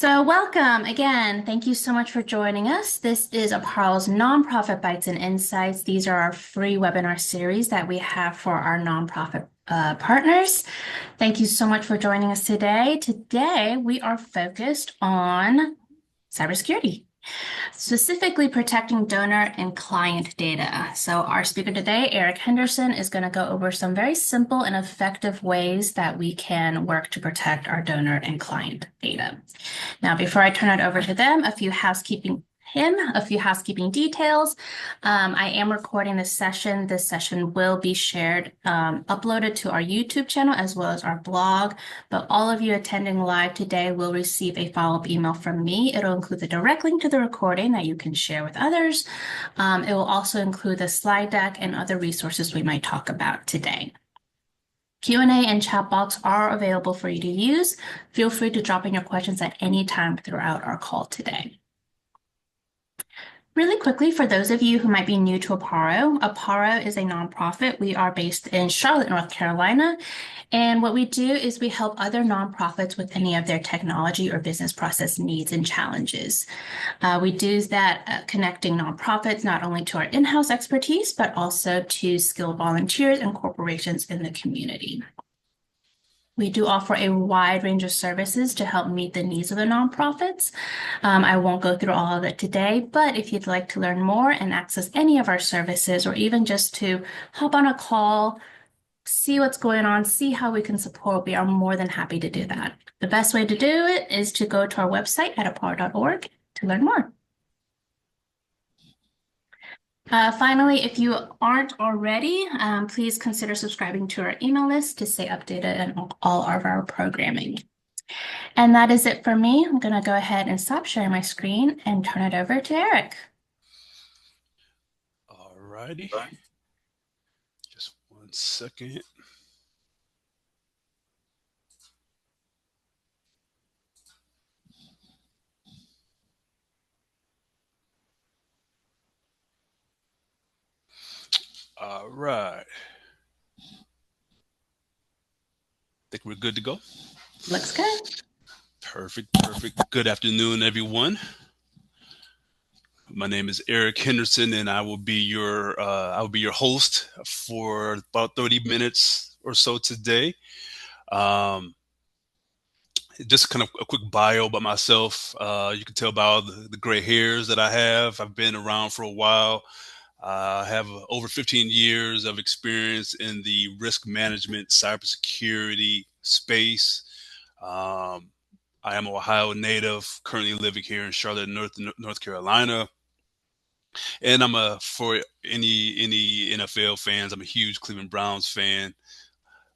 So, welcome again. Thank you so much for joining us. This is Apparel's Nonprofit Bites and Insights. These are our free webinar series that we have for our nonprofit partners. Thank you so much for joining us today. Today, we are focused on cybersecurity, specifically protecting donor and client data. So our speaker today, Eric Henderson, is going to go over some very simple and effective ways that we can work to protect our donor and client data. Now, before I turn it over to them, a few housekeeping details. I am recording this session. This session will be shared, uploaded to our YouTube channel as well as our blog. But all of you attending live today will receive a follow-up email from me. It'll include the direct link to the recording that you can share with others. It will also include the slide deck and other resources we might talk about today. Q&A and chat box are available for you to use. Feel free to drop in your questions at any time throughout our call today. Really quickly, for those of you who might be new to Apparo is a nonprofit. We are based in Charlotte, North Carolina. And what we do is we help other nonprofits with any of their technology or business process needs and challenges. We do that connecting nonprofits not only to our in-house expertise, but also to skilled volunteers and corporations in the community. We do offer a wide range of services to help meet the needs of the nonprofits. I won't go through all of it today, but if you'd like to learn more and access any of our services, or even just to hop on a call, see what's going on, see how we can support, we are more than happy to do that. The best way to do it is to go to our website at appar.org to learn more. Finally, if you aren't already, please consider subscribing to our email list to stay updated on all of our programming. And that is it for me. I'm going to go ahead and stop sharing my screen and turn it over to Eric. All righty. Just 1 second. All right. Think we're good to go? Looks good. Perfect. Good afternoon, everyone. My name is Eric Henderson, and I will be your host for about 30 minutes or so today. Just kind of a quick bio about myself. You can tell by the gray hairs that I have. I've been around for a while. I have over 15 years of experience in the risk management, cybersecurity space. I am an Ohio native, currently living here in Charlotte, North Carolina. And for any NFL fans, I'm a huge Cleveland Browns fan.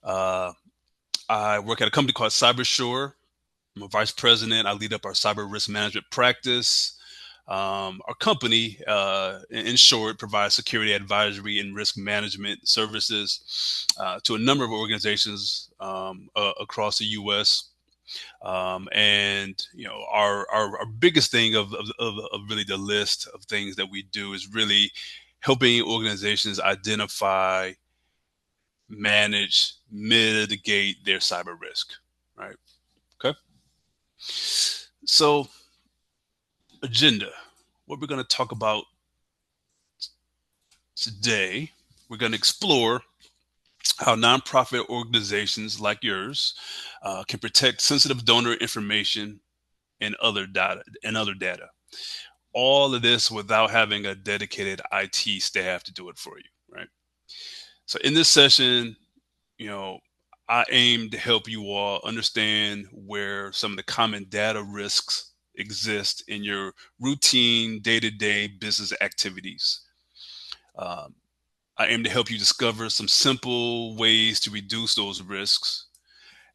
I work at a company called Cybersure. I'm a vice president. I lead up our cyber risk management practice. Our company, in short, provides security advisory and risk management services to a number of organizations across the U.S. And our biggest thing of really the list of things that we do is really helping organizations identify, manage, mitigate their cyber risk. Right. Okay. So, agenda. What we're going to talk about today, we're going to explore how nonprofit organizations like yours can protect sensitive donor information and other data. All of this without having a dedicated IT staff to do it for you, right? So in this session, I aim to help you all understand where some of the common data risks exist in your routine day-to-day business activities. I aim to help you discover some simple ways to reduce those risks.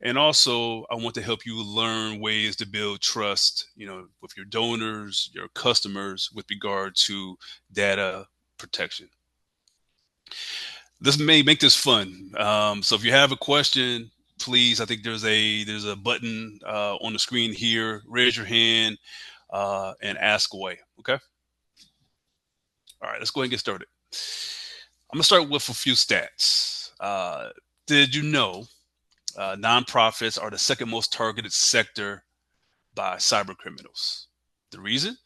And also, I want to help you learn ways to build trust, with your donors, your customers, with regard to data protection. This may make this fun. So if you have a question, please, I think there's a button on the screen here. Raise your hand and ask away. Okay. All right, let's go ahead and get started. I'm gonna start with a few stats. Did you know nonprofits are the second most targeted sector by cyber criminals. The reason?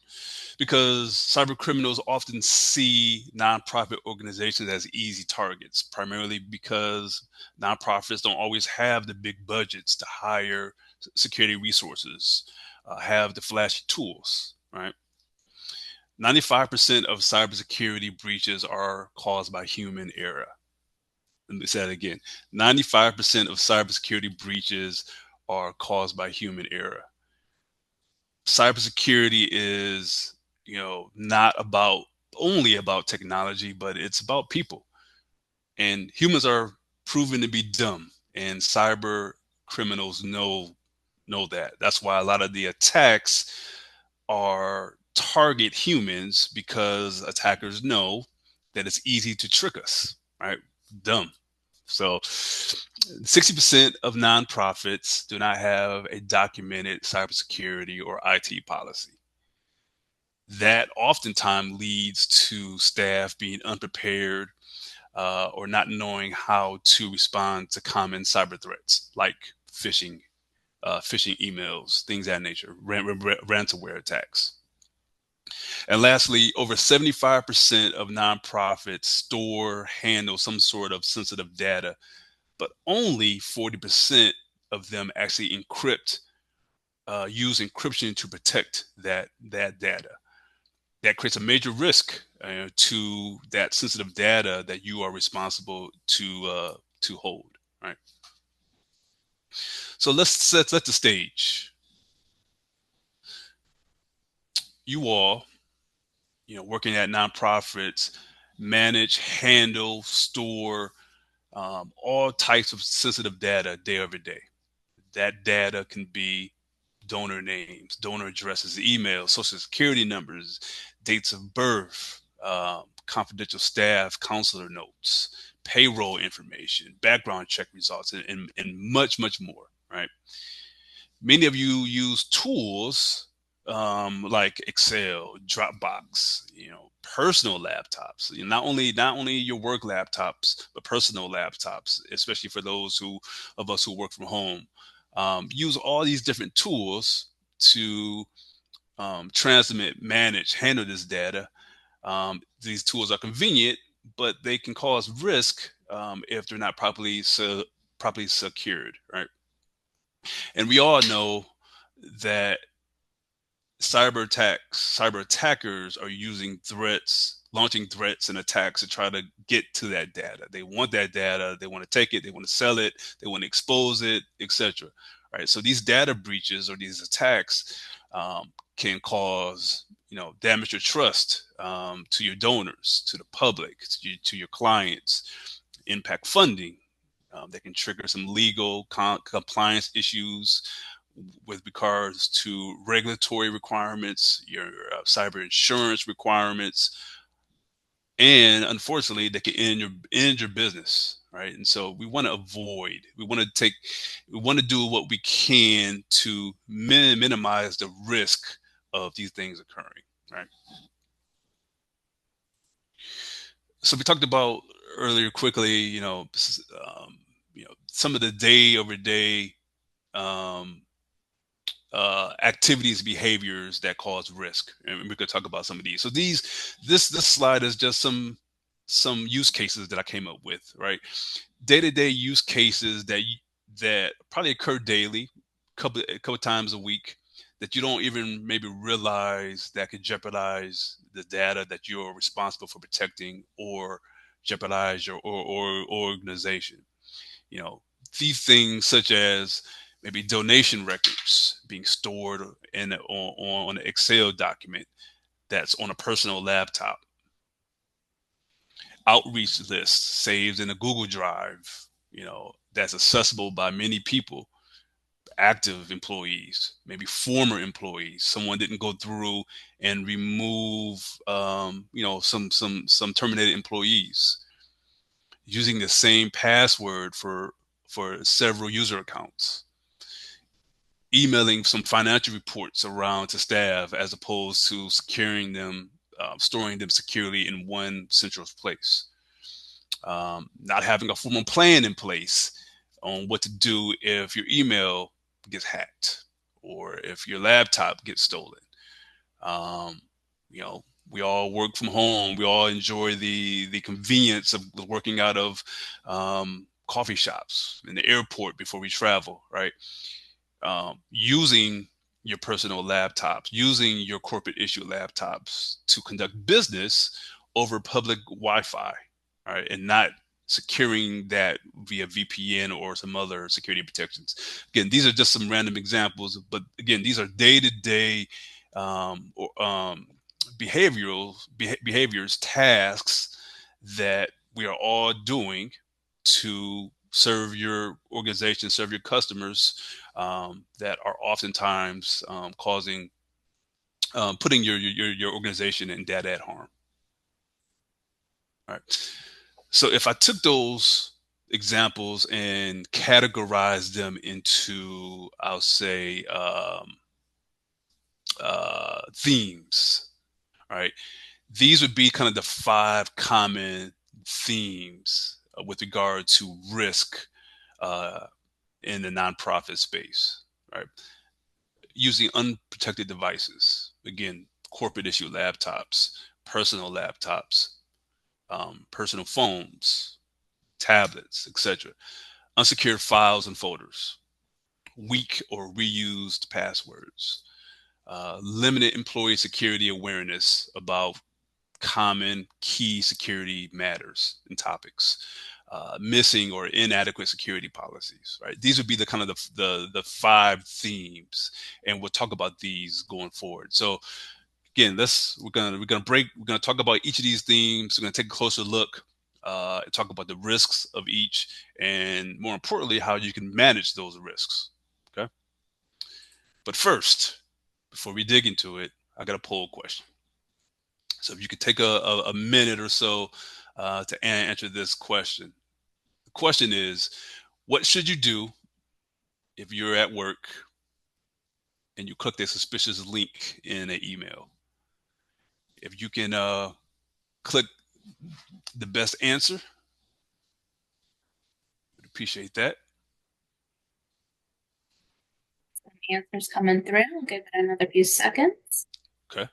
Because cyber criminals often see nonprofit organizations as easy targets, primarily because nonprofits don't always have the big budgets to hire security resources, have the flashy tools, right? 95% of cybersecurity breaches are caused by human error. Let me say that again. 95% of cybersecurity breaches are caused by human error. Cybersecurity is, not about only about technology, but it's about people. And humans are proven to be dumb, and cyber criminals know that. That's why a lot of the attacks are target humans because attackers know that it's easy to trick us, right? Dumb. So 60% of nonprofits do not have a documented cybersecurity or IT policy. That oftentimes leads to staff being unprepared or not knowing how to respond to common cyber threats like phishing, phishing emails, things of that nature, ransomware attacks. And lastly, over 75% of nonprofits store, handle some sort of sensitive data, but only 40% of them actually use encryption to protect that data. That creates a major risk to that sensitive data that you are responsible to hold. Right. So let's set the stage. You all, working at nonprofits, manage, handle, store all types of sensitive data day over day. That data can be donor names, donor addresses, emails, social security numbers, dates of birth, confidential staff, counselor notes, payroll information, background check results, and much, much more, right? Many of you use tools like Excel, Dropbox, personal laptops. Not only your work laptops, but personal laptops, especially for those of us who work from home. Use all these different tools to transmit, manage, handle this data. These tools are convenient, but they can cause risk if they're not properly secured, right? And we all know that cyber attackers are using threats, launching threats and attacks to try to get to that data. They want that data, they want to take it, they want to sell it, they want to expose it, etc. Right. So these data breaches or these attacks can cause damage your trust to your donors, to the public, to your clients, impact funding. They can trigger some legal compliance issues with regards to regulatory requirements, your cyber insurance requirements, and unfortunately, they can end your business, right? And so we want to do what we can to minimize the risk of these things occurring, right? So we talked about earlier quickly, some of the day over day um, activities, behaviors that cause risk, and we could talk about some of these. So this slide is just some use cases that I came up with, right? Day to day use cases that probably occur daily, a couple times a week, that you don't even maybe realize that could jeopardize the data that you're responsible for protecting or jeopardize your or organization. You know, these things such as maybe donation records being stored on an Excel document that's on a personal laptop, outreach lists saved in a Google Drive, that's accessible by many people, active employees, maybe former employees. Someone didn't go through and remove, some terminated employees using the same password for several user accounts, emailing some financial reports around to staff as opposed to securing them, storing them securely in one central place. Not having a formal plan in place on what to do if your email gets hacked or if your laptop gets stolen. Um, you know, we all work from home. We all enjoy the convenience of working out of coffee shops in the airport before we travel, right? Using your personal laptops, using your corporate issue laptops to conduct business over public Wi-Fi, right, and not securing that via VPN or some other security protections. Again, these are just some random examples, but again, these are day-to-day or behaviors, tasks that we are all doing to serve your organization, serve your customers, that are oftentimes causing, putting your organization in data at harm. All right. So if I took those examples and categorized them into, I'll say, themes, all right, these would be kind of the five common themes with regard to risk uh, in the nonprofit space, right? Using unprotected devices, again, corporate issue laptops, personal phones, tablets, etc., unsecured files and folders, weak or reused passwords, limited employee security awareness about common key security matters and topics, missing or inadequate security policies. Right, these would be the kind of the five themes, and we'll talk about these going forward. So again, we're gonna talk about each of these themes. We're gonna take a closer look, and talk about the risks of each, and more importantly, how you can manage those risks. Okay, but first, before we dig into it, I got a poll question. So if you could take a minute or so to answer this question. The question is, what should you do if you're at work and you click a suspicious link in an email? If you can click the best answer, I'd appreciate that. Answers coming through. I'll give it another few seconds. Okay.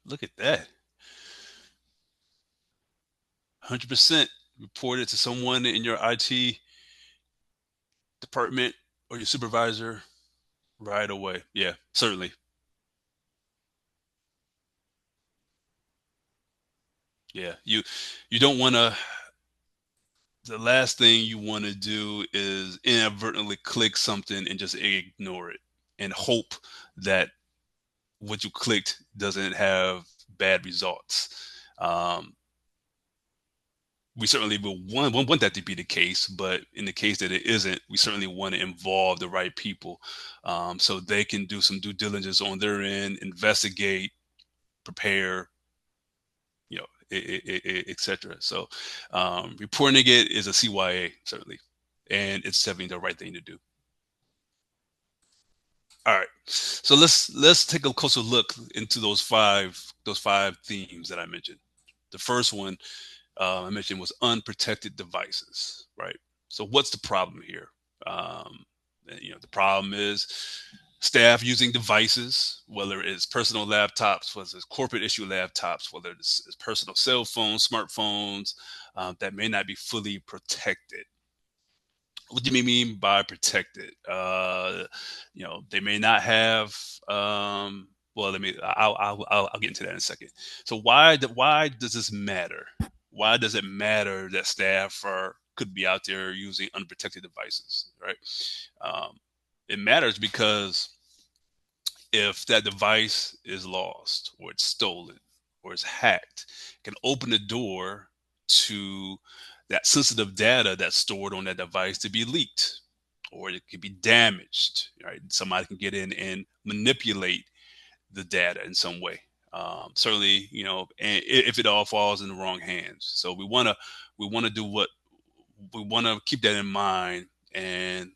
Look at that. 100% reported to someone in your IT department or your supervisor right away. Yeah, certainly. Yeah. You don't want to, the last thing you want to do is inadvertently click something and just ignore it and hope that what you clicked doesn't have bad results. Um, we certainly will want that to be the case, but in the case that it isn't, we certainly want to involve the right people, so they can do some due diligence on their end, investigate, prepare, you know, etc. So reporting it is a CYA certainly, and it's definitely the right thing to do. All right, so let's take a closer look into those five themes that I mentioned. The first one I mentioned was unprotected devices, right? So what's the problem here? Um, the problem is staff using devices, whether it's personal laptops, whether it's corporate issue laptops, whether it's personal cell phones, smartphones, that may not be fully protected. What do you mean by protected? They may not have. Well, let me. I'll get into that in a second. So why does this matter? Why does it matter that staff are could be out there using unprotected devices, right? Um, it matters because if that device is lost or it's stolen or it's hacked, it can open the door to that sensitive data that's stored on that device to be leaked, or it could be damaged, right? Somebody can get in and manipulate the data in some way. Certainly, and if it all falls in the wrong hands. So we want to do what we want to keep that in mind, and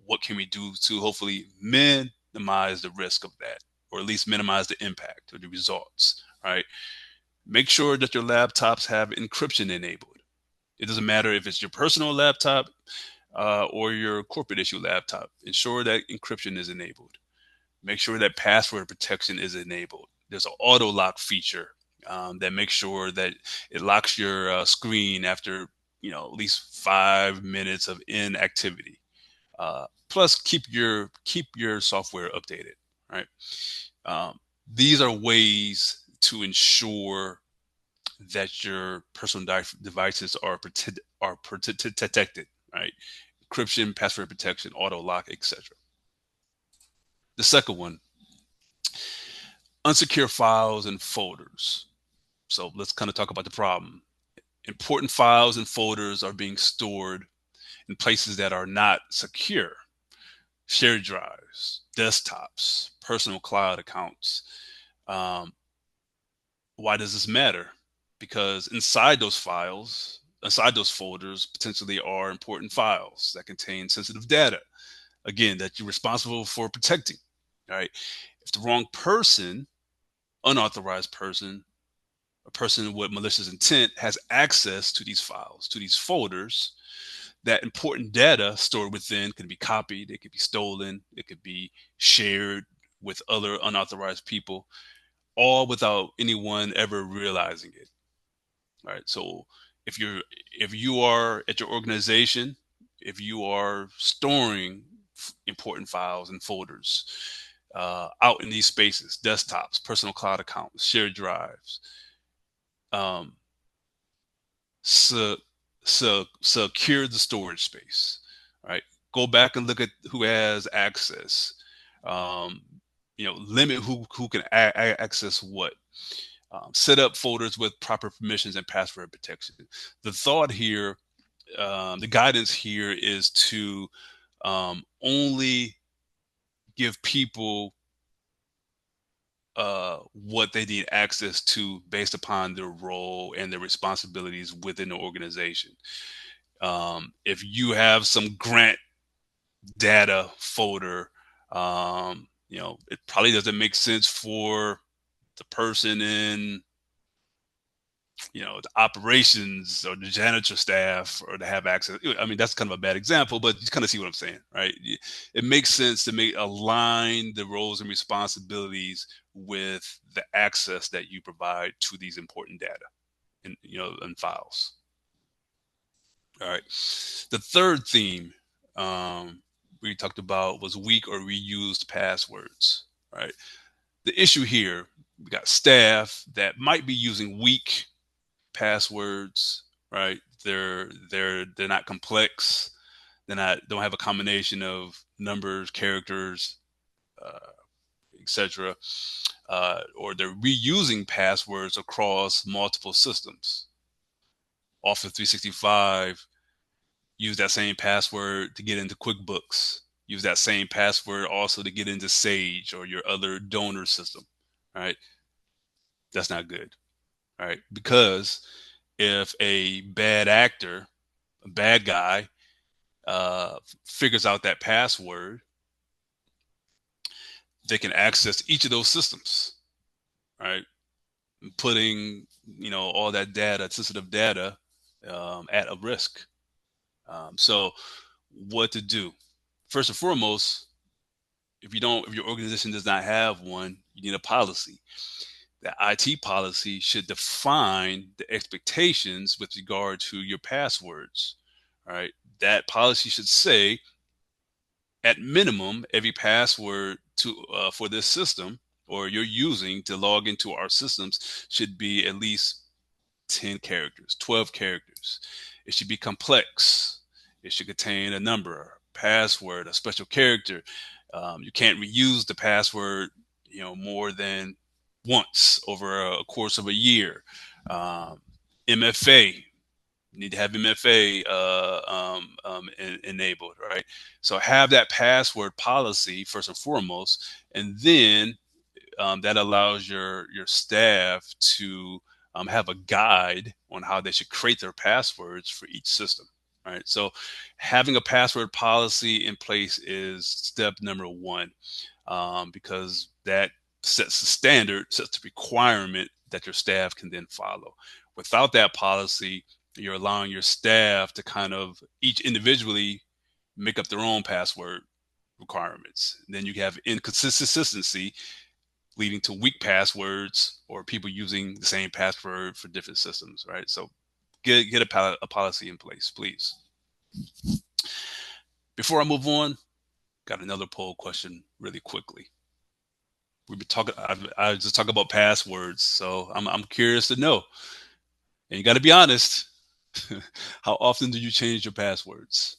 what can we do to hopefully minimize the risk of that. or at least minimize the impact or the results, right? Make sure that your laptops have encryption enabled. It doesn't matter if it's your personal laptop or your corporate issue laptop. Ensure that encryption is enabled. Make sure that password protection is enabled. There's an auto lock feature that makes sure that it locks your screen after at least 5 minutes of inactivity. Plus, keep your software updated. Right. These are ways to ensure that your personal devices are protected. Right. Encryption, password protection, auto lock, etc. The second one, unsecure files and folders. So let's kind of talk about the problem. Important files and folders are being stored in places that are not secure. Shared drives, desktops, personal cloud accounts. Um, why does this matter? Because inside those folders, potentially are important files that contain sensitive data. Again, that you're responsible for protecting. All right. If the wrong person, unauthorized person, a person with malicious intent has access to these files, to these folders, that important data stored within can be copied, it could be stolen, it could be shared with other unauthorized people, all without anyone ever realizing it. Right. So if you're if you are at your organization, if you are storing important files and folders out in these spaces, desktops, personal cloud accounts, shared drives, um, se- secure the storage space, right? Go back and look at who has access. Um, limit who can access what. Set up folders with proper permissions and password protection. The thought here, the guidance here is to only give people what they need access to based upon their role and their responsibilities within the organization. If you have some grant data folder, it probably doesn't make sense for the person in, the operations or the janitor staff or to have access. I mean, that's kind of a bad example, but you kind of see what I'm saying, right? It makes sense to align the roles and responsibilities with the access that you provide to these important data and files. All right. The third theme we talked about was weak or reused passwords. Right. The issue here, we got staff that might be using weak passwords. Right. They're not complex. Don't have a combination of numbers, characters, uh, etc. Or they're reusing passwords across multiple systems. Office 365, use that same password to get into QuickBooks. Use that same password also to get into Sage or your other donor system. Right? That's not good. Right? Because if a bad actor, a bad guy, figures out that password, they can access each of those systems. Right? Putting all that data, sensitive data, at a risk. So, what to do? First and foremost, if your organization does not have one, you need a policy. The IT policy should define the expectations with regard to your passwords. All right. That policy should say, at minimum, every password for this system or you're using to log into our systems should be at least 10 characters, 12 characters. It should be complex. It should contain a number, a password, a special character. You can't reuse the password, more than once over a course of a year. Um, MFA, you need to have MFA enabled, right? So have that password policy first and foremost, and then that allows your staff to have a guide on how they should create their passwords for each system. Right. So having a password policy in place is step number one, because that sets the standard, sets the requirement that your staff can then follow. Without that policy, you're allowing your staff to kind of each individually make up their own password requirements. And then you have inconsistency leading to weak passwords or people using the same password for different systems, right? So get a policy in place, please. Before I move on, got another poll question really quickly. We've been talking. I just talk about passwords, so I'm curious to know, and you got to be honest. How often do you change your passwords?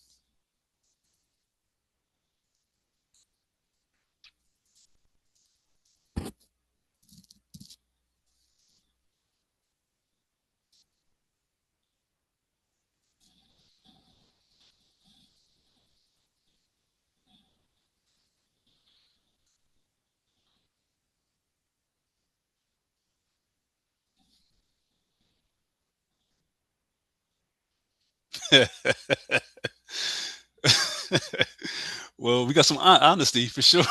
Well, we got some honesty for sure.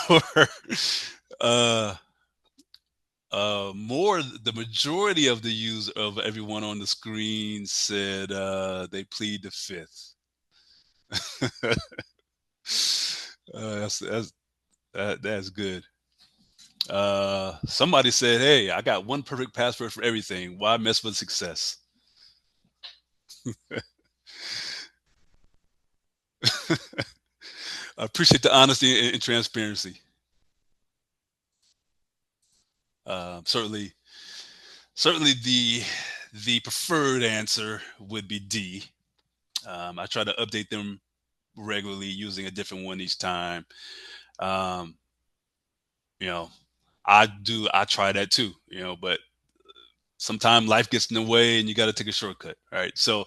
uh, more the majority of the user of everyone on the screen said they plead the fifth. That's good. Somebody said, "Hey, I got one perfect password for everything. Why mess with success?" I appreciate the honesty and transparency. Certainly, certainly the preferred answer would be D. I try to update them regularly using a different one each time. Um, you know, I try that too, but sometimes life gets in the way and you got to take a shortcut. All right. So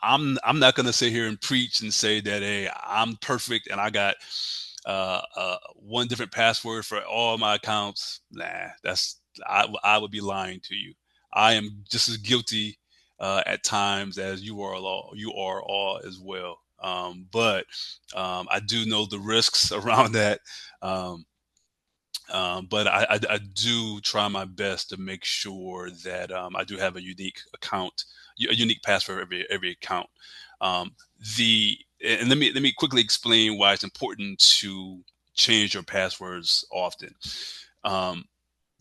I'm not going to sit here and preach and say that, hey, I'm perfect and I got one different password for all my accounts. Nah, I would be lying to you. I am just as guilty at times as you are all as well. But I do know the risks around that. Um, but I do try my best to make sure that I do have a unique account, a unique password for every account. Um, the and let me quickly explain why it's important to change your passwords often. Um,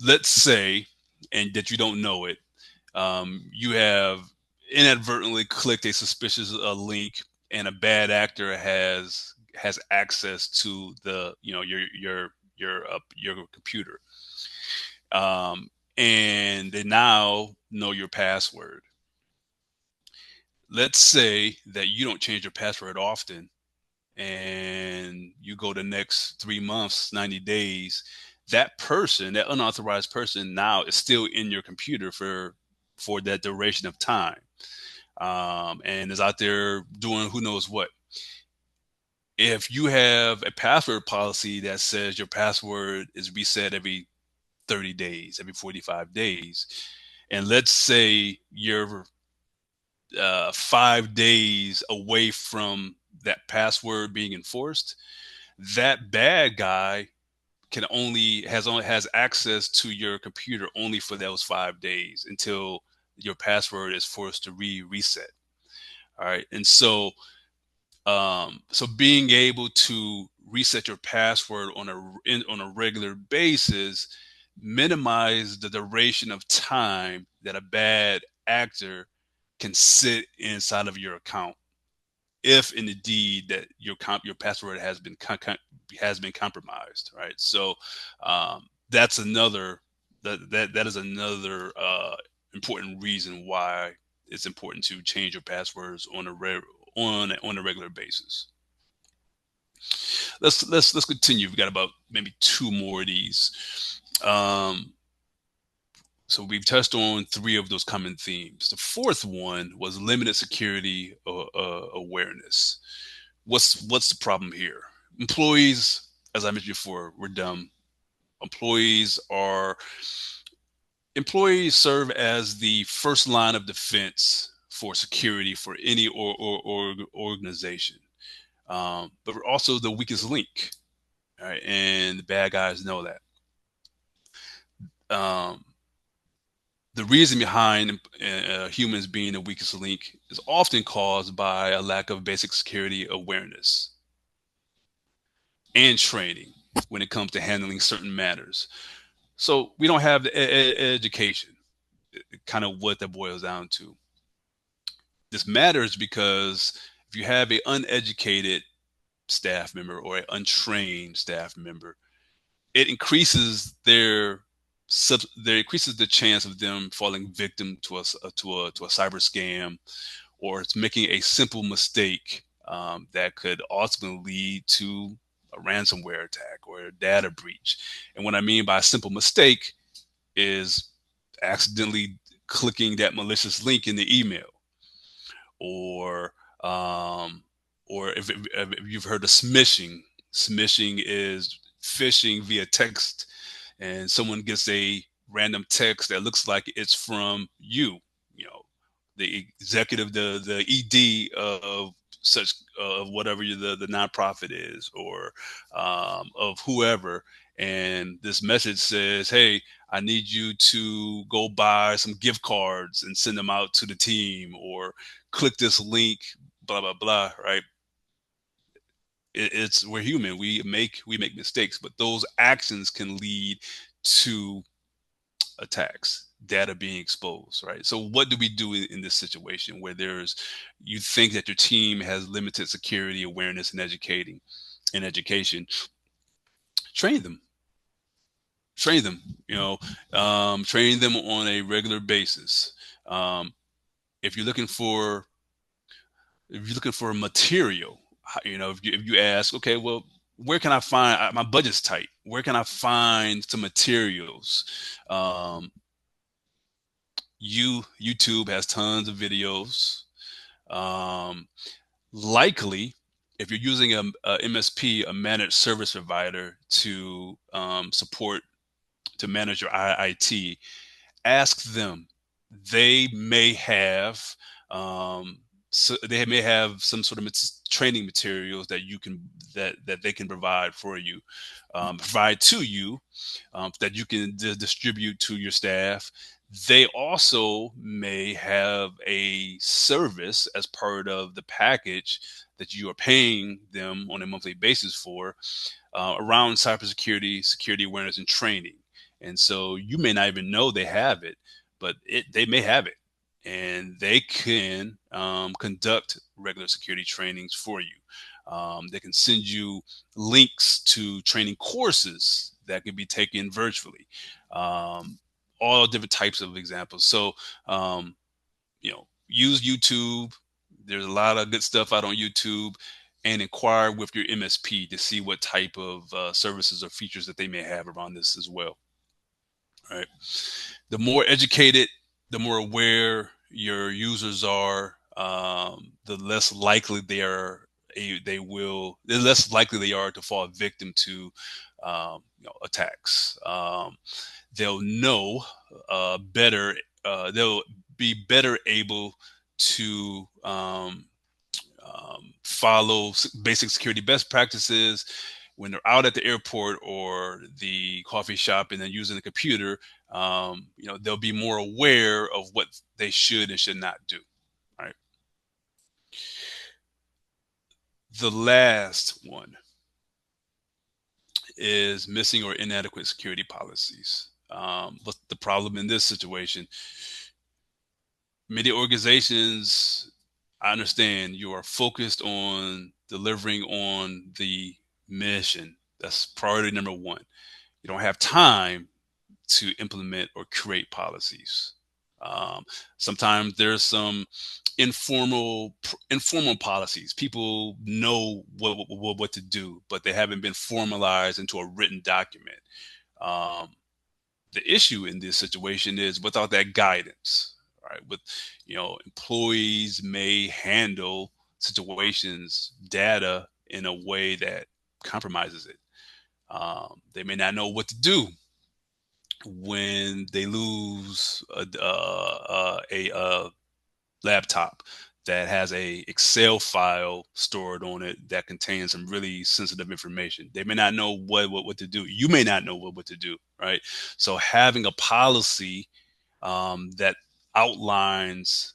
let's say, and that you don't know it, you have inadvertently clicked a suspicious link, and a bad actor has access to the your computer, and they now know your password. Let's say that you don't change your password often, and you go the next 3 months, 90 days. That person, that unauthorized person, now is still in your computer for that duration of time, and is out there doing who knows what. If you have a password policy that says your password is reset every 30 days, every 45 days, and let's say you're 5 days away from that password being enforced, that bad guy only has access to your computer only for those 5 days until your password is forced to reset. All right, and so being able to reset your password on a regular basis minimize the duration of time that a bad actor can sit inside of your account if indeed that your password has been compromised, right? So that's another that is another important reason why it's important to change your passwords on a regular basis. Let's continue. We've got about maybe two more of these. Um, so we've touched on three of those common themes. The fourth one was limited security awareness. What's the problem here? Employees, as I mentioned before, we're dumb. Employees are employees serve as the first line of defense for security for any or organization, but we're also the weakest link. All right, and the bad guys know that. um, the reason behind humans being the weakest link is often caused by a lack of basic security awareness and training when it comes to handling certain matters. So we don't have the education, kind of what that boils down to. This matters because if you have an uneducated staff member or an untrained staff member, it increases their increases the chance of them falling victim to a cyber scam, or it's making a simple mistake that could ultimately lead to a ransomware attack or a data breach. And what I mean by a simple mistake is accidentally clicking that malicious link in the email, or um, or if you've heard of smishing. Smishing is phishing via text, and someone gets a random text that looks like it's from you, you know, the executive, the ED of such of whatever the nonprofit is, or of whoever. And this message says, "Hey, I need you to go buy some gift cards and send them out to the team, or click this link." Blah blah blah. Right? It's we're human. We make mistakes, but those actions can lead to attacks, data being exposed, right? So what do we do in this situation where you think that your team has limited security awareness and education? Train them, train them, train them on a regular basis. Um, if you're looking for if you're looking for a material, if you ask, okay, well, where can I find my budget's tight? Where can I find some materials? Um, YouTube has tons of videos. Um, Likely, if you're using a MSP, a managed service provider, to support to manage your IIT, ask them. They may have um, they may have some sort of training materials that they can provide for you, provide to you, that you can distribute to your staff. They also may have a service as part of the package that you are paying them on a monthly basis for, around cybersecurity, security awareness, and training. And so you may not even know they have it, but they may have it, and they can conduct regular security trainings for you. They can send you links to training courses that can be taken virtually. Um, all different types of examples. So, use YouTube. There's a lot of good stuff out on YouTube, and inquire with your MSP to see what type of services or features that they may have around this as well. Right. The more educated, the more aware your users are, the less likely the less likely they are to fall victim to attacks. They'll know better. They'll be better able to follow basic security best practices when they're out at the airport or the coffee shop and then using the computer. They'll be more aware of what they should and should not do. Right. The last one is missing or inadequate security policies. But the problem in this situation, many organizations, I understand you are focused on delivering on the mission. That's priority number one. You don't have time to implement or create policies. Um, Sometimes there's some informal policies. People know what to do, but they haven't been formalized into a written document. Um, the issue in this situation is without that guidance, right? Employees may handle situations, data in a way that compromises it. They may not know what to do when they lose a laptop. that has a Excel file stored on it that contains some really sensitive information. They may not know what to do. You may not know what to do, right? So having a policy that outlines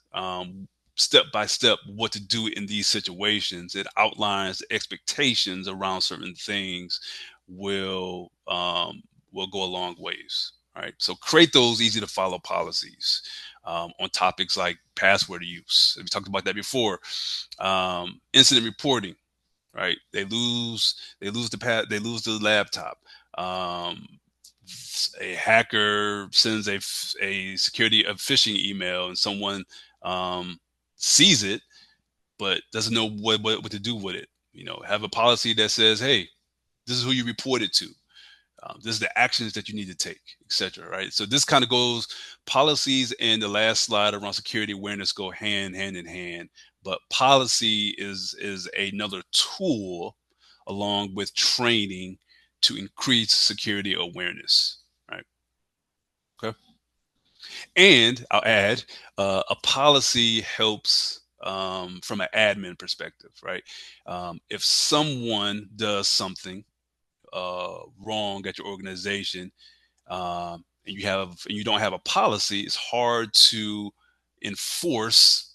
step by step what to do in these situations. It outlines expectations around certain things will go a long ways. Right. So create those easy to follow policies on topics like password use. We talked about that before. Incident reporting. Right. They lose the laptop. Um, a hacker sends a security a phishing email and someone um, sees it but doesn't know what to do with it. Have a policy that says, hey, this is who you report it to. This is the actions that you need to take, etc. Right. So this kind of goes policies and the last slide around security awareness go hand in hand. But policy is another tool along with training to increase security awareness. Right. Okay. And I'll add, a policy helps from an admin perspective, right? If someone does something wrong at your organization, and you don't have a policy, it's hard to enforce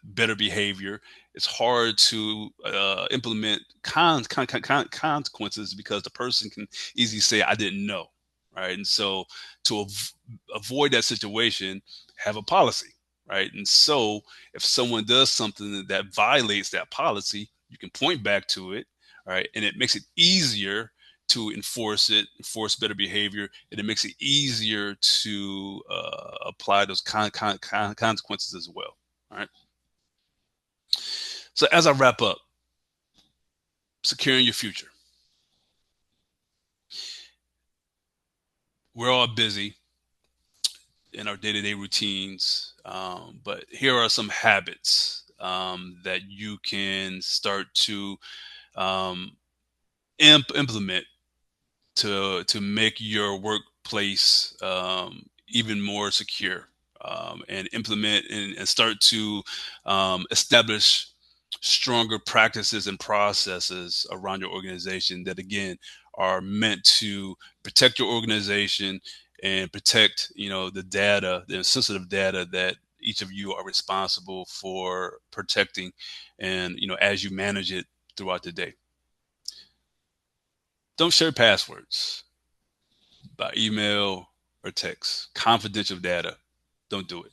better behavior. It's hard to implement consequences because the person can easily say, "I didn't know," right? And so, to avoid that situation, have a policy, right? And so, if someone does something that violates that policy, you can point back to it, right? And it makes it easier to enforce better behavior, and it makes it easier to apply those consequences as well, right? So as I wrap up, securing your future. We're all busy in our day-to-day routines, but here are some habits that you can start to um, implement to make your workplace even more secure, and implement and start to establish stronger practices and processes around your organization that again are meant to protect your organization and protect the data, the sensitive data that each of you are responsible for protecting, and as you manage it throughout the day. Don't share passwords by email or text. Confidential data. Don't do it.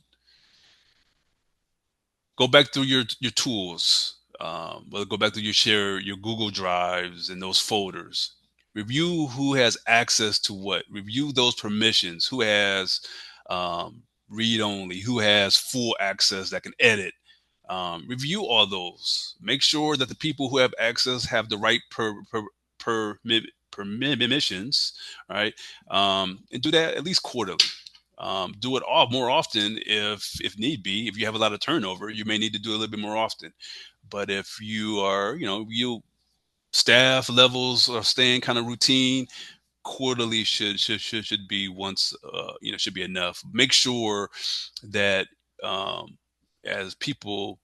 Go back through your tools. Well, go back to your Google Drives and those folders. Review who has access to what. Review those permissions. Who has read only. Who has full access that can edit. Review all those. Make sure that the people who have access have the right permissions, right? And do that at least quarterly. Do it all more often if need be. If you have a lot of turnover, you may need to do a little bit more often. But if you are, you staff levels are staying kind of routine, quarterly should be once, should be enough. Make sure that um, as people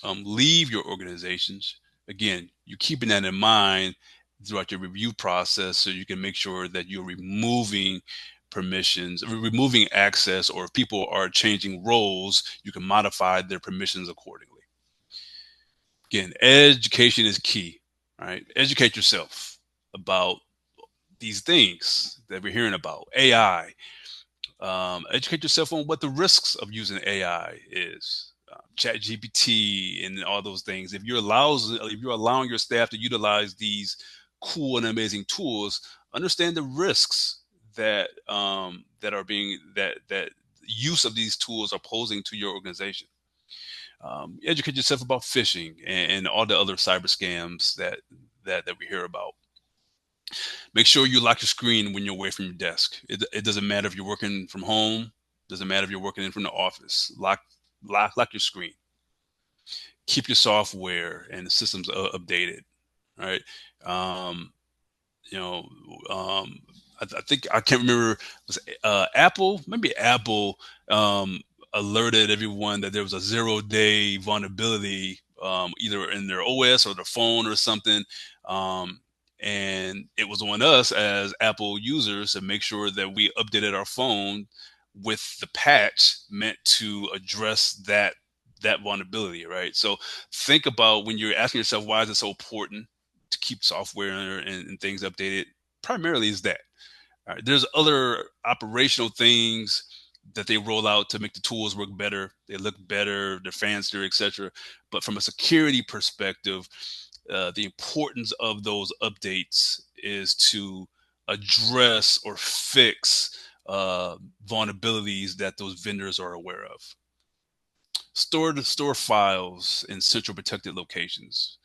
leave your organizations, again, you're keeping that in mind throughout your review process so you can make sure that you're removing permissions, removing access, or if people are changing roles, you can modify their permissions accordingly. Again, education is key, right? Educate yourself about these things that we're hearing about. AI. Educate yourself on what the risks of using AI is. Chat GPT and all those things. If you're allowing your staff to utilize these cool and amazing tools, understand the risks that are being that use of these tools are posing to your organization. Educate yourself about phishing and all the other cyber scams that we hear about. Make sure you lock your screen when you're away from your desk. It doesn't matter if you're working from home. Doesn't matter if you're working in from the office. Lock your screen. Keep your software and the systems updated. Right. Um, you know, I think I can't remember. Was Apple? Maybe Apple alerted everyone that there was a 0 day vulnerability, either in their OS or their phone or something. Um, and it was on us as Apple users to make sure that we updated our phone with the patch meant to address that vulnerability, right? So think about when you're asking yourself, why is it so important to keep software and things updated? Primarily is that. All right, there's other operational things that they roll out to make the tools work better. They look better, they're fancier, etc. But from a security perspective, the importance of those updates is to address or fix vulnerabilities that those vendors are aware of. Store files in central protected locations.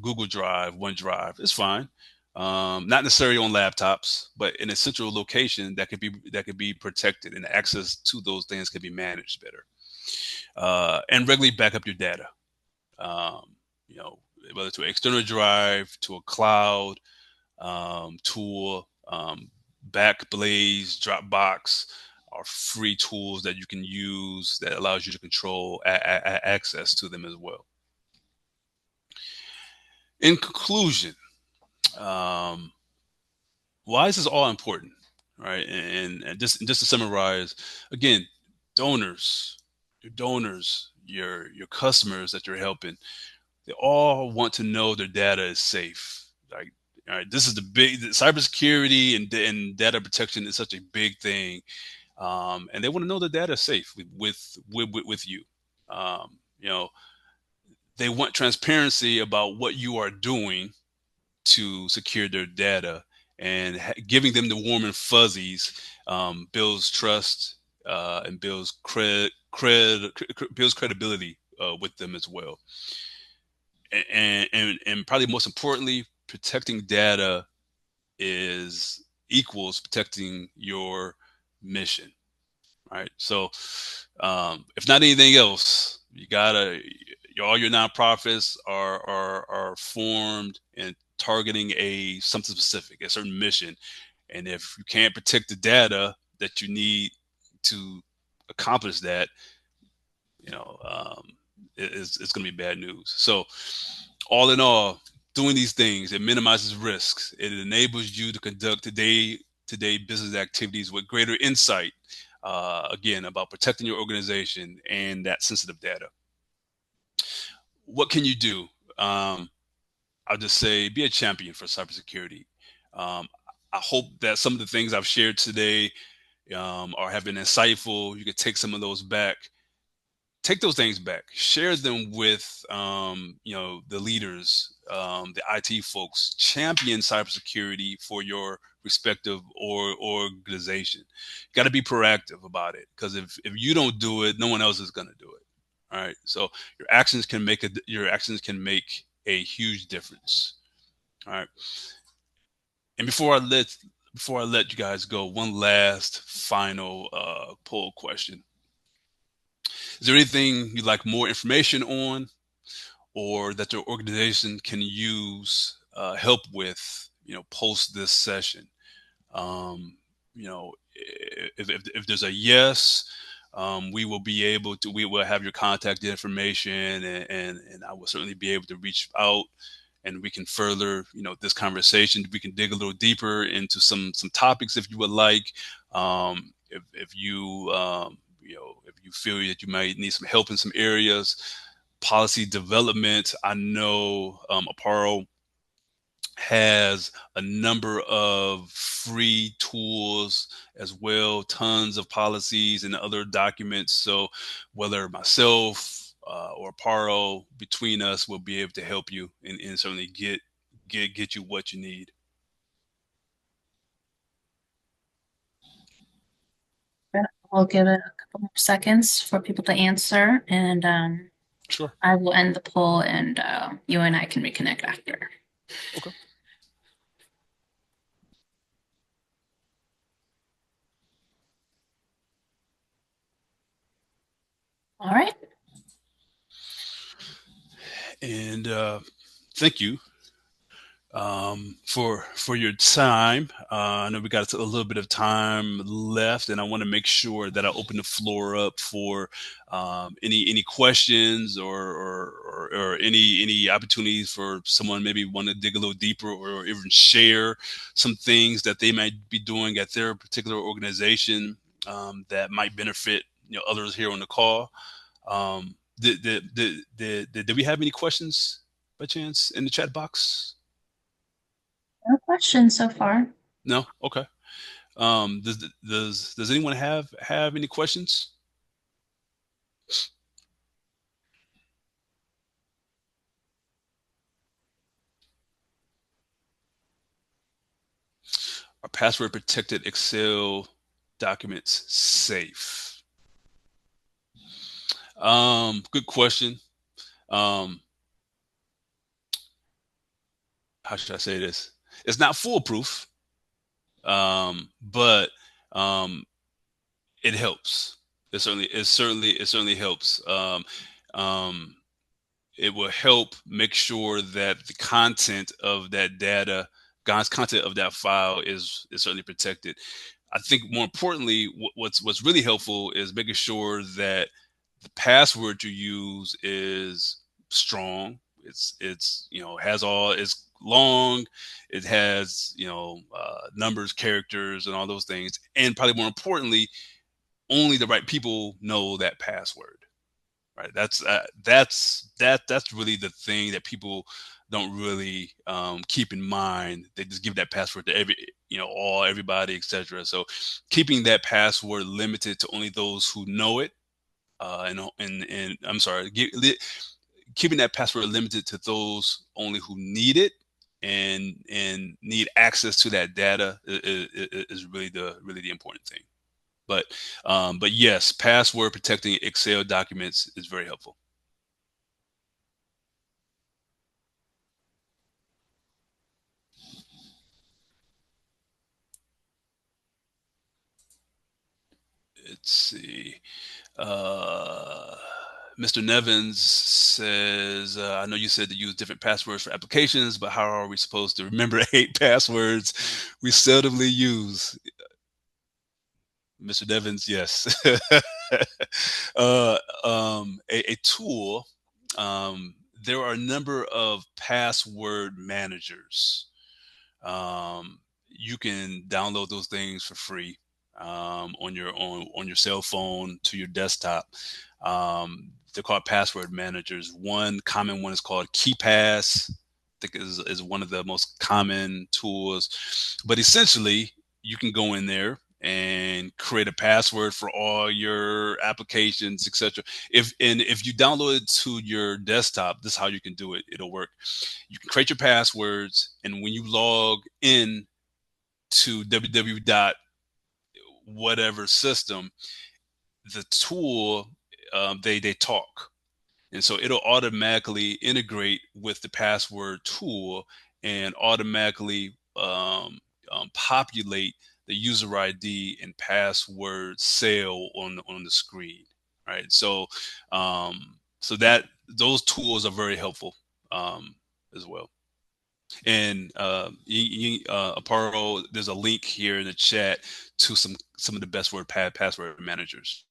Google Drive, OneDrive is fine. Not necessarily on laptops, but in a central location that could be protected, and access to those things can be managed better. And regularly back up your data. Um, you know, whether to an external drive, to a cloud tool, Backblaze, Dropbox are free tools that you can use that allows you to control access to them as well. In conclusion, um, why is this all important, right? And just to summarize, again, donors, your customers that you're helping, they all want to know their data is safe. Like, all right, this is cybersecurity and data protection is such a big thing, and they want to know the data is safe with you. You know, they want transparency about what you are doing to secure their data, and giving them the warm and fuzzies builds trust, and builds credibility with them as well. And probably most importantly, protecting data is equals protecting your mission, right? So, if not anything else, you gotta all your nonprofits are formed and targeting a something specific, a certain mission. And if you can't protect the data that you need to accomplish that, you know, it's going to be bad news. So, all in all, doing these things, it minimizes risks. It enables you to conduct today business activities with greater insight. Again, about protecting your organization and that sensitive data. What can you do? I'll just say, be a champion for cybersecurity. Um, I hope that some of the things I've shared today are have been insightful. You could take some of those back, take those things back, share them with the leaders, the IT folks, champion cybersecurity for your respective or organization. You got to be proactive about it, because if you don't do it, no one else is going to do it. All right. So your actions can make a huge difference. All right. And before I let you guys go, one last final poll question. Is there anything you'd like more information on, or that your organization can use help with, post this session? If there's a yes, we will have your contact information, and I will certainly be able to reach out, and we can further, this conversation. We can dig a little deeper into some topics if you would like. If you feel that you might need some help in some areas, policy development. I know Aparo has a number of free tools as well, tons of policies and other documents. So whether myself or Aparo, between us, will be able to help you and certainly get you what you need. I'll give it a couple more seconds for people to answer, and Sure. I will end the poll, and you and I can reconnect after. Okay. All right. And thank you. for your time. I know we got a little bit of time left, and I want to make sure that I open the floor up for any questions or any opportunities for someone maybe want to dig a little deeper or even share some things that they might be doing at their particular organization that might benefit others here on the call. Did we have any questions by chance in the chat box? No questions so far. No? Okay. Does anyone have any questions? Are password protected Excel documents safe? Good question. Um, how should I say this? It's not foolproof, but um, it helps. It certainly helps. Um, it will help make sure that the content of that data, God's content of that file is certainly protected. I think more importantly, what's really helpful is making sure that the password you use is strong. It's has all it's long. It has numbers, characters, and all those things. And probably more importantly, only the right people know that password. Right. That's really the thing that people don't really keep in mind. They just give that password to everybody, etc. So keeping that password limited to only those who know it, and I'm sorry, keeping that password limited to those only who need it and need access to that data is really the important thing. But yes, password protecting Excel documents is very helpful. Let's see. Uh, Mr. Nevins says, I know you said to use different passwords for applications, but how are we supposed to remember 8 passwords we seldomly use? Mr. Nevins, yes. A tool. There are a number of password managers. You can download those things for free on your cell phone to your desktop. They're called password managers. One common one is called KeyPass. I think is one of the most common tools. But essentially, you can go in there and create a password for all your applications, etc. If you download it to your desktop, this is how you can do it. It'll work. You can create your passwords, and when you log in to www dot whatever system, the tool they talk, and so it'll automatically integrate with the password tool and automatically populate the user ID and password cell on the screen. Right. So that those tools are very helpful as well. And Aparo, there's a link here in the chat to some of the best password managers.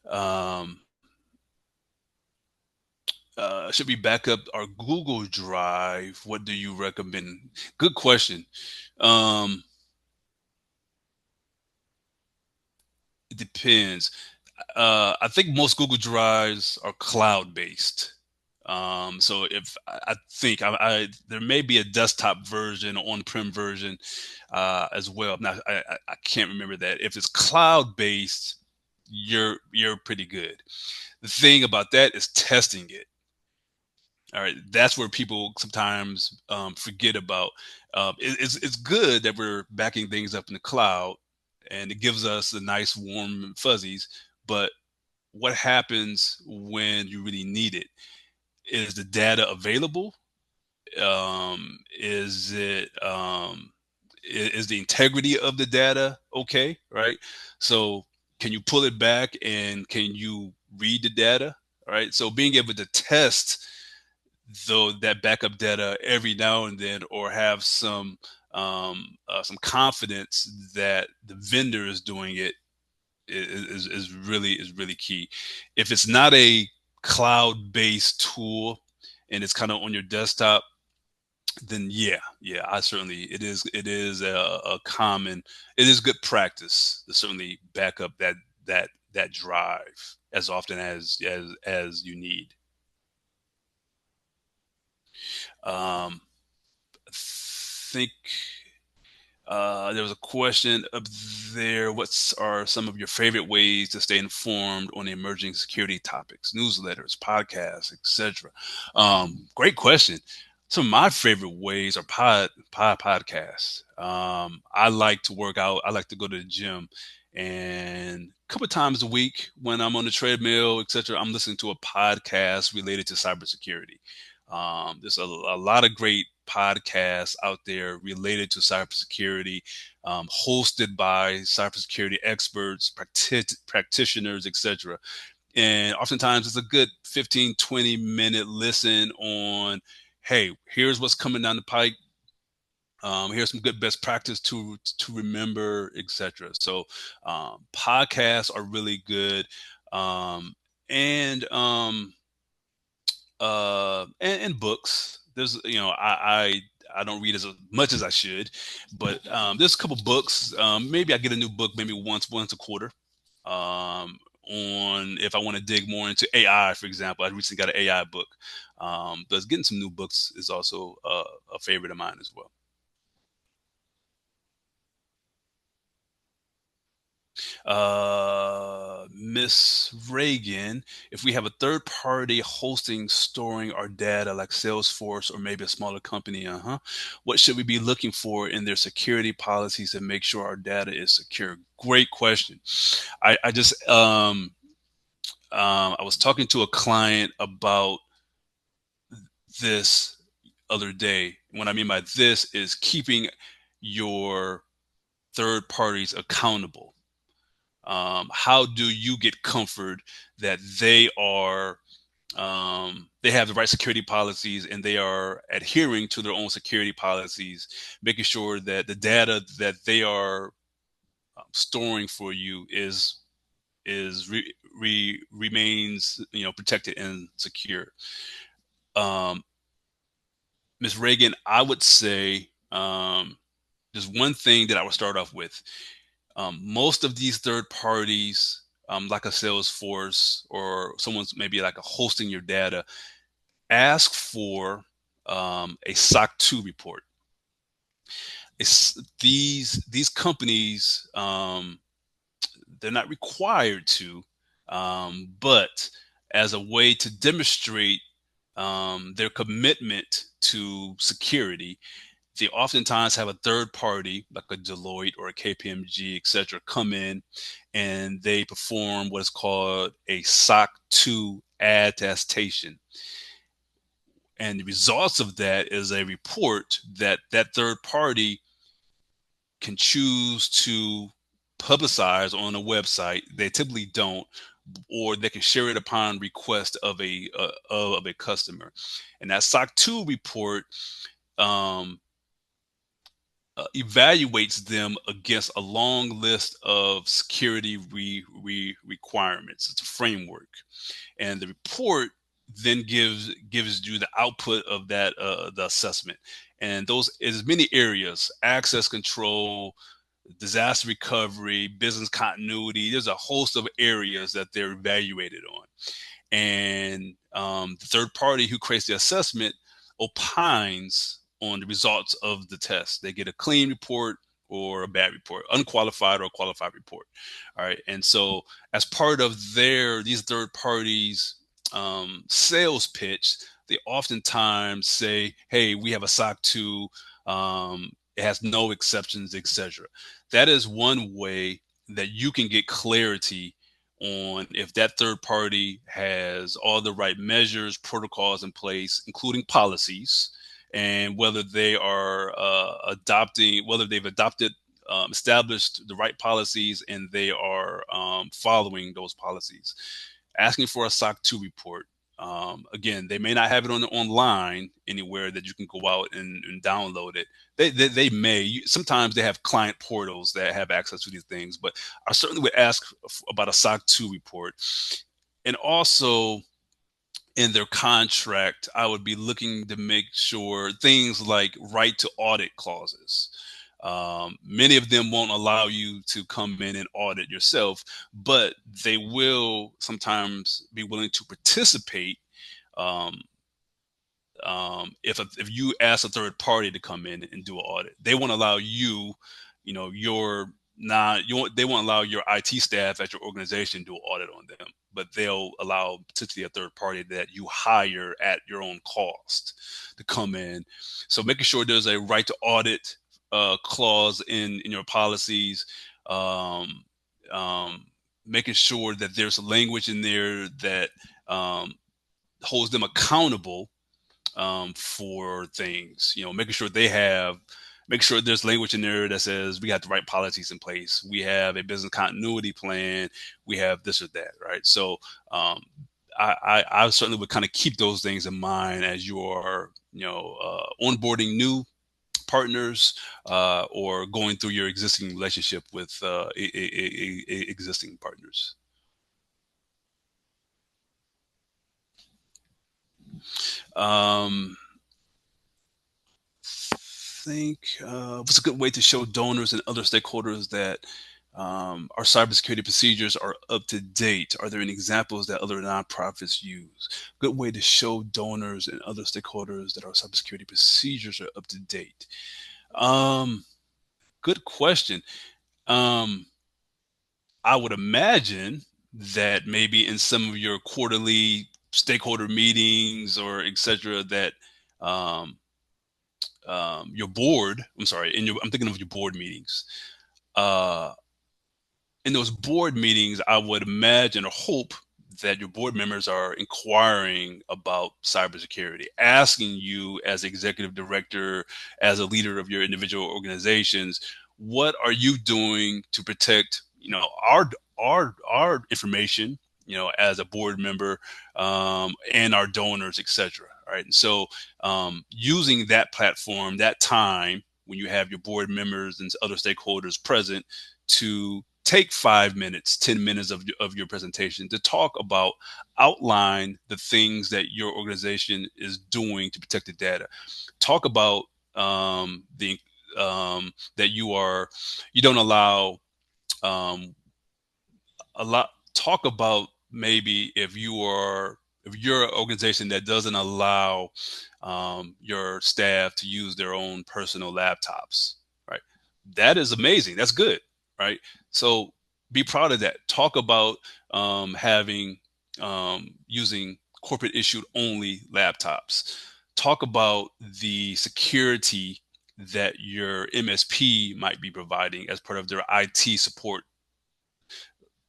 Um, should we back up our Google Drive? What do you recommend? Good question. Um, it depends. I think most Google Drives are cloud based. So if I think there may be a desktop version, on-prem version as well. I can't remember that. If it's cloud based, you're pretty good. The thing about that is testing it. All right, that's where people sometimes forget about. It's good that we're backing things up in the cloud, and it gives us a nice warm fuzzies. But what happens when you really need it? Is the data available? Is it is the integrity of the data okay? Right. So can you pull it back and can you read the data? All right. So being able to test though that backup data every now and then, or have some confidence that the vendor is doing it is really key. If it's not a cloud based tool and it's kind of on your desktop, then yeah, I certainly it is a common, it is good practice to certainly back up that drive as often as you need. Um, I think there was a question up there. What are some of your favorite ways to stay informed on the emerging security topics, newsletters, podcasts, etc.? Great question. Some of my favorite ways are podcasts. I like to work out. I like to go to the gym, and a couple of times a week when I'm on the treadmill, etc., I'm listening to a podcast related to cybersecurity. There's a lot of great podcasts out there related to cybersecurity, hosted by cybersecurity experts, practitioners, etc. And oftentimes it's a good 15, 20-minute listen on, hey, here's what's coming down the pike. Here's some good best practice to remember, etc. So podcasts are really good. Um, and and books. There's I don't read as much as I should, but there's a couple books. Maybe I get a new book maybe once a quarter. On if I want to dig more into AI, for example, I recently got an AI book. But getting some new books is also a favorite of mine as well. Miss Reagan, if we have a third party hosting, storing our data like Salesforce or maybe a smaller company, what should we be looking for in their security policies to make sure our data is secure? Great question. I just I was talking to a client about this other day. What I mean by this is keeping your third parties accountable. How do you get comfort that they have the right security policies and they are adhering to their own security policies, making sure that the data that they are storing for you remains protected and secure. Um, Ms. Reagan, I would say there's one thing that I would start off with. Most of these third parties, like a Salesforce or someone's maybe like a hosting your data, ask for a SOC 2 report. These companies, they're not required to, but as a way to demonstrate their commitment to security, they oftentimes have a third party like a Deloitte or a KPMG, et cetera, come in and they perform what is called a SOC 2 attestation. And the results of that is a report that that third party can choose to publicize on a website. They typically don't, or they can share it upon request of a customer. And that SOC 2 report um, evaluates them against a long list of security requirements. It's a framework, and the report then gives you the output of that the assessment, and those is many areas: access control, disaster recovery, business continuity. There's a host of areas that they're evaluated on, and the third party who creates the assessment opines on the results of the test. They get a clean report or a bad report, unqualified or a qualified report. All right. And so as part of these third parties sales pitch, they oftentimes say, hey, we have a SOC 2, it has no exceptions, etc. That is one way that you can get clarity on if that third party has all the right measures, protocols in place, including policies, and whether they are whether they've adopted, established the right policies, and they are following those policies. Asking for a SOC 2 report Again, they may not have it on the online anywhere that you can go out and download it. They may. Sometimes they have client portals that have access to these things, but I certainly would ask about a SOC 2 report. And also in their contract, I would be looking to make sure things like right to audit clauses. Many of them won't allow you to come in and audit yourself, but they will sometimes be willing to participate um, if you ask a third party to come in and do an audit. They won't allow you, your not you won't, they won't allow your IT staff at your organization to do an audit on them, but they'll allow potentially a third party that you hire at your own cost to come in. So making sure there's a right to audit clause in your policies. Um, um, Making sure that there's a language in there that holds them accountable for things. Making sure make sure there's language in there that says we have the right policies in place. We have a business continuity plan. We have this or that, right? So I certainly would kind of keep those things in mind as you are, onboarding new partners or going through your existing relationship with existing partners. Um, think what's a good way to show donors and other stakeholders that our cybersecurity procedures are up to date? Are there any examples that other nonprofits use? Good way to show donors and other stakeholders that our cybersecurity procedures are up to date. Um, Good question. Um, I would imagine that maybe in some of your quarterly stakeholder meetings or et cetera, that um, your board, I'm sorry, I'm thinking of your board meetings. Uh, in those board meetings, I would imagine or hope that your board members are inquiring about cybersecurity, asking you as executive director, as a leader of your individual organizations, what are you doing to protect, our information, as a board member, and our donors, etc. Right. And so, using that platform, that time when you have your board members and other stakeholders present to take 5 minutes, 10 minutes of your presentation to talk about, outline the things that your organization is doing to protect the data. Talk about the that you don't allow um, a lot. Talk about maybe if you're an organization that doesn't allow your staff to use their own personal laptops, right? That is amazing. That's good, right? So be proud of that. Talk about having using corporate issued only laptops. Talk about the security that your MSP might be providing as part of their IT support.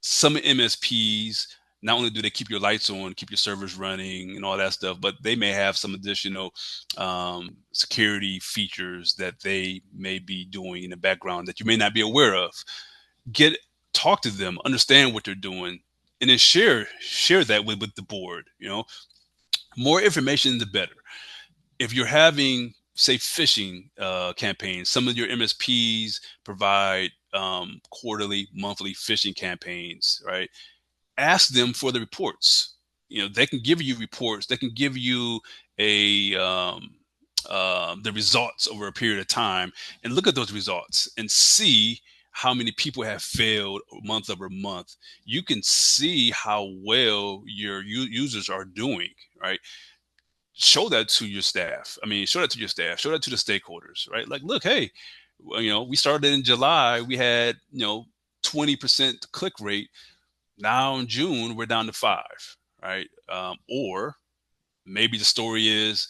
Some MSPs, not only do they keep your lights on, keep your servers running and all that stuff, but they may have some additional security features that they may be doing in the background that you may not be aware of. Get Talk to them, understand what they're doing, and then share that with the board. More information the better. If you're having, say, phishing campaigns, some of your MSPs provide quarterly, monthly phishing campaigns, right? Ask them for the reports. They can give you reports. They can give you a the results over a period of time, and look at those results and see how many people have failed month over month. You can see how well your users are doing, right? Show that to your staff. I mean, show that to your staff. Show that to the stakeholders, right? Like, look, hey, we started in July. We had 20% click rate. Now in June, we're down to 5, right? Or maybe the story is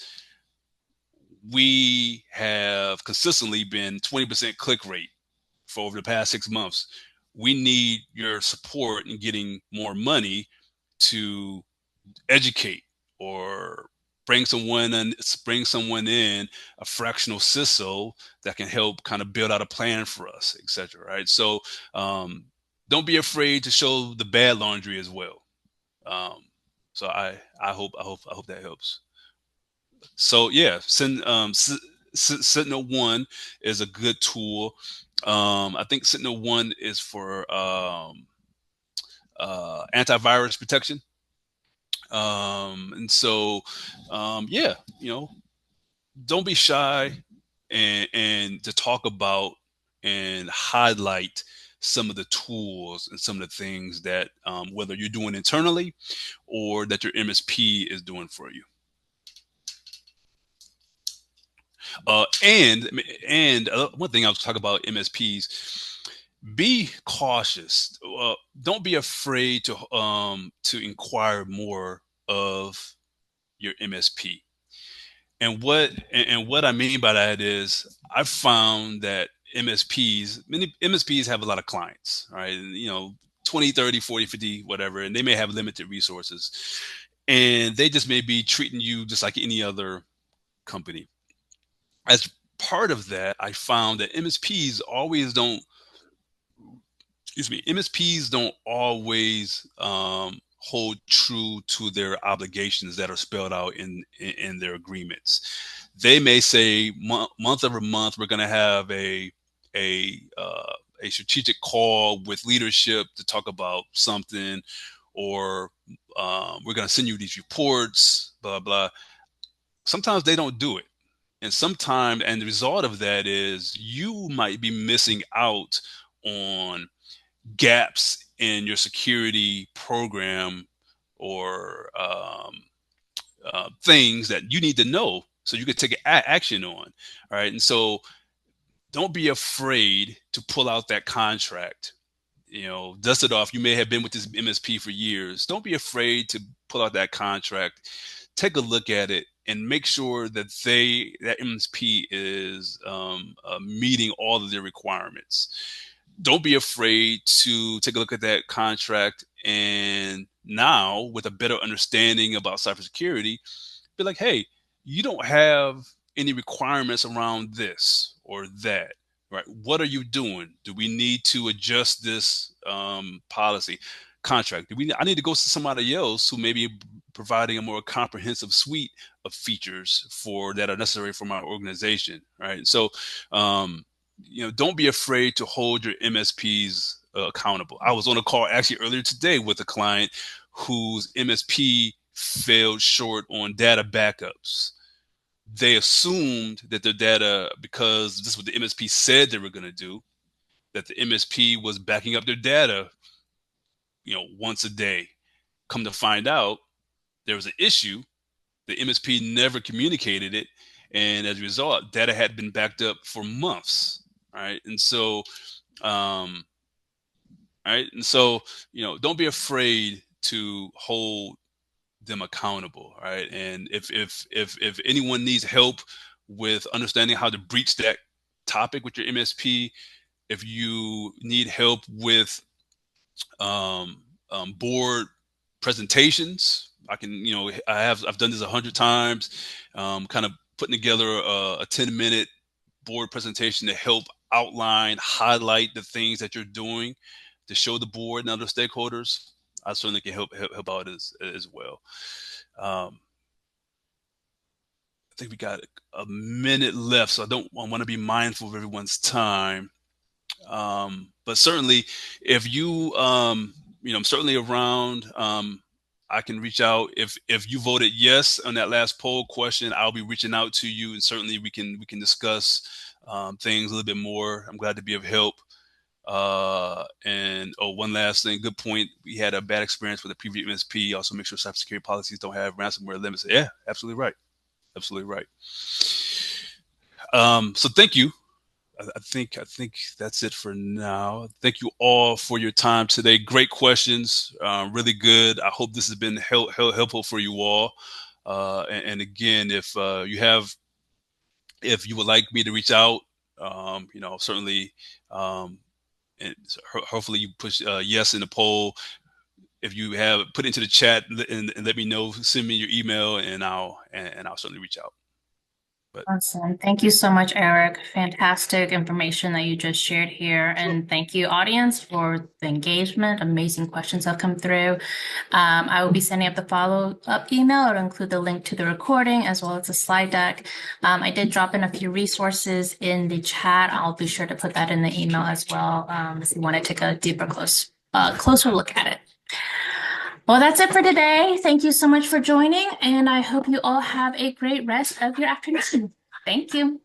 we have consistently been 20% click rate for over the past 6 months. We need your support in getting more money to educate or bring someone in, a fractional CISO that can help kind of build out a plan for us, et cetera. Right. So don't be afraid to show the bad laundry as well. Um, So I hope that helps. So yeah, Sentinel One is a good tool. I think Sentinel One is for antivirus protection. And so, yeah, don't be shy and to talk about and highlight some of the tools and some of the things that whether you're doing internally or that your MSP is doing for you. And one thing I was talking about MSPs, be cautious. Don't be afraid to inquire more of your MSP. And what I mean by that is I've found that many MSPs have a lot of clients, right? And, 20, 30, 40, 50, whatever, and they may have limited resources. And they just may be treating you just like any other company. As part of that, I found that MSPs don't always hold true to their obligations that are spelled out in their agreements. They may say month over month we're going to have a a strategic call with leadership to talk about something, or we're going to send you these reports, blah blah. Sometimes they don't do it, and the result of that is you might be missing out on gaps in your security program, or things that you need to know so you can take action on. All right. And so don't be afraid to pull out that contract. Dust it off. You may have been with this MSP for years. Don't be afraid to pull out that contract, take a look at it, and make sure that MSP is meeting all of their requirements. Don't be afraid to take a look at that contract, and now with a better understanding about cybersecurity, be like, hey, you don't have any requirements around this or that, right? What are you doing? Do we need to adjust this policy contract? I need to go to somebody else who may be providing a more comprehensive suite of features for that are necessary for my organization, right? So, don't be afraid to hold your MSPs accountable. I was on a call actually earlier today with a client whose MSP failed short on data backups. They assumed that their data, because this is what the MSP said they were going to do, that the MSP was backing up their data, once a day. Come to find out, there was an issue. The MSP never communicated it, and as a result, data had been backed up for months. Right, and so, um, right, and so, don't be afraid to hold them accountable, right? And if anyone needs help with understanding how to breach that topic with your MSP, if you need help with board presentations, I've done this 100 times, kind of putting together a 10-minute board presentation to help highlight the things that you're doing to show the board and other stakeholders. I certainly can help out as well. Um, I think we got a minute left, so I want to be mindful of everyone's time. But certainly, if I'm certainly around. I can reach out if you voted yes on that last poll question. I'll be reaching out to you, and certainly we can discuss things a little bit more. I'm glad to be of help. And one last thing, good point. We had a bad experience with the previous MSP. Also, make sure cybersecurity policies don't have ransomware limits. Yeah, absolutely right. Absolutely right. So thank you. I think that's it for now. Thank you all for your time today. Great questions, really good. I hope this has been helpful for you all. And again, if you would like me to reach out, certainly, and hopefully you push yes in the poll. If you have, put it into the chat and let me know. Send me your email, and I'll certainly reach out. But Awesome. Thank you so much, Eric. Fantastic information that you just shared here. sure. And thank you, audience, for the engagement. Amazing questions have come through. I will be sending up the follow-up email. It'll include the link to the recording as well as the slide deck. I did drop in a few resources in the chat. I'll be sure to put that in the email as well, if you want to take a closer look at it. Well, that's it for today. Thank you so much for joining, and I hope you all have a great rest of your afternoon. Thank you.